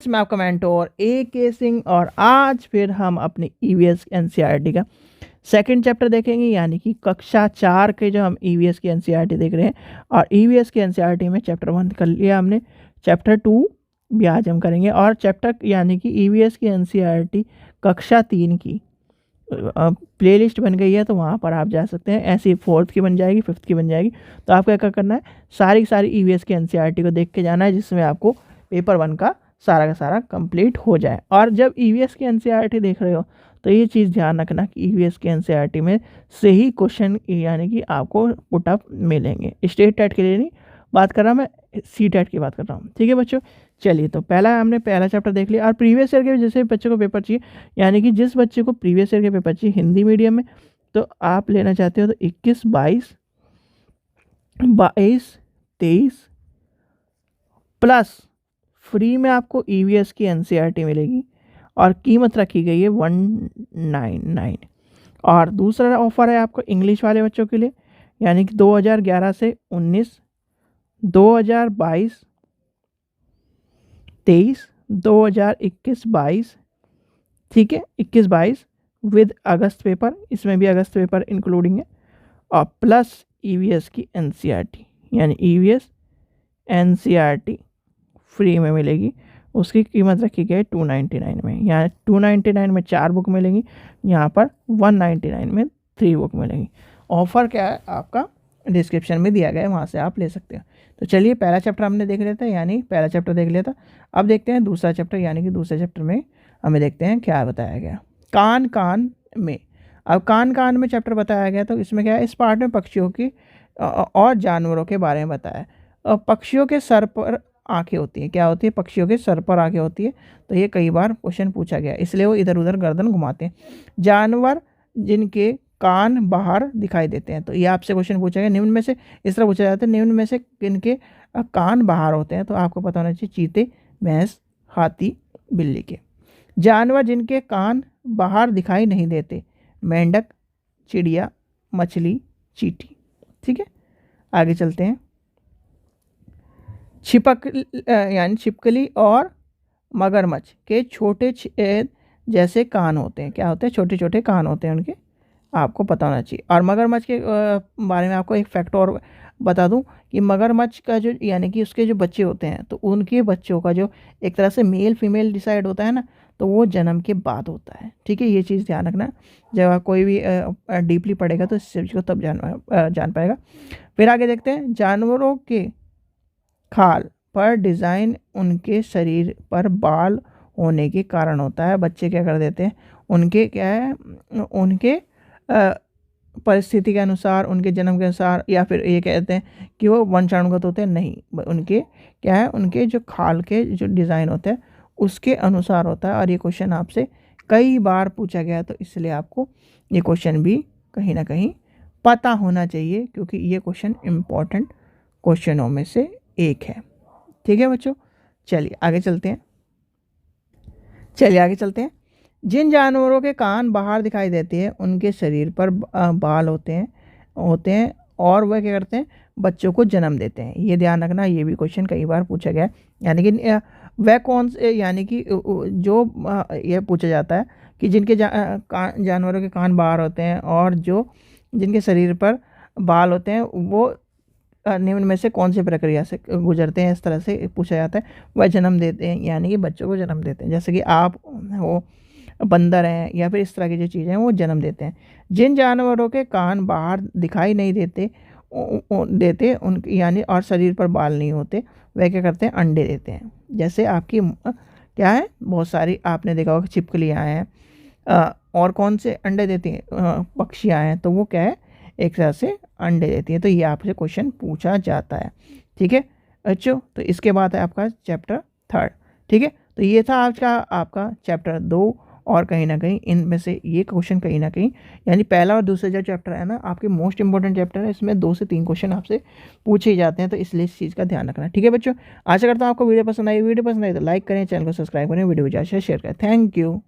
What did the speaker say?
मैं आपका mentor AK Singh और आज फिर हम अपने EVS NCERT का सेकंड चैप्टर देखेंगे, यानी कि कक्षा 4 के जो हम EVS की NCERT देख रहे हैं। और EVS की NCERT में चैप्टर 1 कर लिया हमने, चैप्टर 2 भी आज हम करेंगे। और चैप्टर यानी कि EVS की NCERT कक्षा 3 की प्लेलिस्ट बन गई है, तो वहाँ पर आप जा सकते हैं। ऐसी 4th की बन जाएगी, 5th की बन जाएगी। तो आपको क्या करना है, सारी EVS की NCERT को देख के जाना है, जिसमें आपको पेपर 1 का सारा कंप्लीट हो जाए। और जब EVS की NCERT देख रहे हो तो ये चीज़ ध्यान रखना कि EVS की NCERT में से ही क्वेश्चन यानी कि आपको पुटअप मिलेंगे। स्टेट टेट के लिए नहीं बात कर रहा, मैं CTET की बात कर रहा हूँ। ठीक है बच्चों, चलिए तो हमने पहला चैप्टर देख लिया। और प्रीवियस ईयर के जैसे बच्चे को पेपर चाहिए, यानी कि जिस बच्चे को प्रीवियस ईयर के पेपर चाहिए हिंदी मीडियम में, तो आप लेना चाहते हो तो 21, 22, 23 प्लस फ्री में आपको EVS की NCERT मिलेगी और कीमत रखी गई है 199। और दूसरा ऑफर है आपको इंग्लिश वाले बच्चों के लिए, यानी कि 2011 से 19, 2022, 23, 2021, 22, ठीक है, 21, 22 विद अगस्त पेपर, इसमें भी अगस्त पेपर इंक्लूडिंग है। और प्लस EVS की NCERT, यानी EVS NCERT फ्री में मिलेगी। उसकी कीमत रखी गई 299 में। यहाँ 299 में 4 बुक मिलेंगी, यहाँ पर 199 में 3 बुक मिलेंगी। ऑफ़र क्या है आपका डिस्क्रिप्शन में दिया गया है, वहाँ से आप ले सकते हो। तो चलिए पहला चैप्टर हमने देख लिया था, यानी पहला चैप्टर देख लिया था। अब देखते हैं दूसरा चैप्टर, यानी कि दूसरे चैप्टर में हमें देखते हैं क्या बताया गया। कान कान में, अब कान कान में चैप्टर बताया गया, तो इसमें क्या है, इस पार्ट में पक्षियों की और जानवरों के बारे में बताया। पक्षियों के सर पर आंखें होती हैं, क्या होती है, पक्षियों के सर पर आंखें होती है। तो ये कई बार क्वेश्चन पूछा गया, इसलिए वो इधर उधर गर्दन घुमाते हैं। जानवर जिनके कान बाहर दिखाई देते हैं, तो ये आपसे क्वेश्चन पूछा गया निम्न में से, इस तरह पूछा जाता है, निम्न में से किनके कान बाहर होते हैं, तो आपको पता होना चाहिए चीते, भैंस, हाथी, बिल्ली के। जानवर जिनके कान बाहर दिखाई नहीं देते, मेंढक, चिड़िया, मछली, चींटी। ठीक है, आगे चलते हैं। यानी छिपकली और मगरमच्छ के छोटे जैसे कान होते हैं, क्या होते हैं, छोटे छोटे कान होते हैं उनके, आपको पता होना चाहिए। और मगरमच्छ के बारे में आपको एक फैक्ट और बता दूं कि मगरमच्छ का जो यानी कि उसके जो बच्चे होते हैं, तो उनके बच्चों का जो एक तरह से मेल फीमेल डिसाइड होता है ना, तो वो जन्म के बाद होता है। ठीक है, ये चीज़ ध्यान रखना, जब आप कोई भी डीपली पढ़ेगा तो इस चीज़ को तब जान पाएगा। फिर आगे देखते हैं, जानवरों के खाल पर डिज़ाइन उनके शरीर पर बाल होने के कारण होता है। बच्चे क्या कर देते हैं, उनके क्या है, उनके परिस्थिति के अनुसार, उनके जन्म के अनुसार, या फिर ये कहते हैं कि वो वंशानुगत होते हैं, नहीं, उनके क्या है, उनके जो खाल के जो डिज़ाइन होते हैं उसके अनुसार होता है। और ये क्वेश्चन आपसे कई बार पूछा गया, तो इसलिए आपको ये क्वेश्चन भी कहीं ना कहीं पता होना चाहिए, क्योंकि ये क्वेश्चन इम्पॉर्टेंट क्वेश्चनों में से एक है। ठीक है बच्चों, चलिए आगे चलते हैं। जिन जानवरों के कान बाहर दिखाई देते हैं उनके शरीर पर बाल होते हैं और वह क्या करते हैं, बच्चों को जन्म देते हैं। ये ध्यान रखना, ये भी क्वेश्चन कई बार पूछा गया है। यानी कि वह कौन से, यानी कि जो यह पूछा जाता है कि जिनके जानवरों के कान बाहर होते हैं और जो जिनके शरीर पर बाल होते हैं, वो निम्न में से कौन सी प्रक्रिया से गुजरते हैं, इस तरह से पूछा जाता है। वह जन्म देते हैं, यानी कि बच्चों को जन्म देते हैं। जैसे कि आप हो, बंदर हैं, या फिर इस तरह की जो चीज़ें हैं वो जन्म देते हैं। जिन जानवरों के कान बाहर दिखाई नहीं देते उन यानी और शरीर पर बाल नहीं होते, वह क्या करते हैं, अंडे देते हैं। जैसे आपकी क्या है, बहुत सारी आपने देखा होगा छिपकलियाँ हैं, और कौन से अंडे देती हैं, पक्षियाँ हैं, तो वो क्या है, एक तरह से अंडे देती है। तो ये आपसे क्वेश्चन पूछा जाता है। ठीक है बच्चों, तो इसके बाद है आपका चैप्टर 3। ठीक है, तो ये था आज का आपका चैप्टर 2। और कहीं ना कहीं इनमें से ये क्वेश्चन कहीं ना कहीं, यानी पहला और दूसरा जो चैप्टर है ना, आपके मोस्ट इंपॉर्टेंट चैप्टर है, इसमें 2 से 3 क्वेश्चन आपसे पूछे ही जाते हैं, तो इसलिए इस चीज़ का ध्यान रखना। ठीक है बच्चों, आशा करता हूँ आपको वीडियो पसंद आई तो लाइक करें, चैनल को सब्सक्राइब करें, वीडियो को ज़्यादा शेयर करें। Thank you.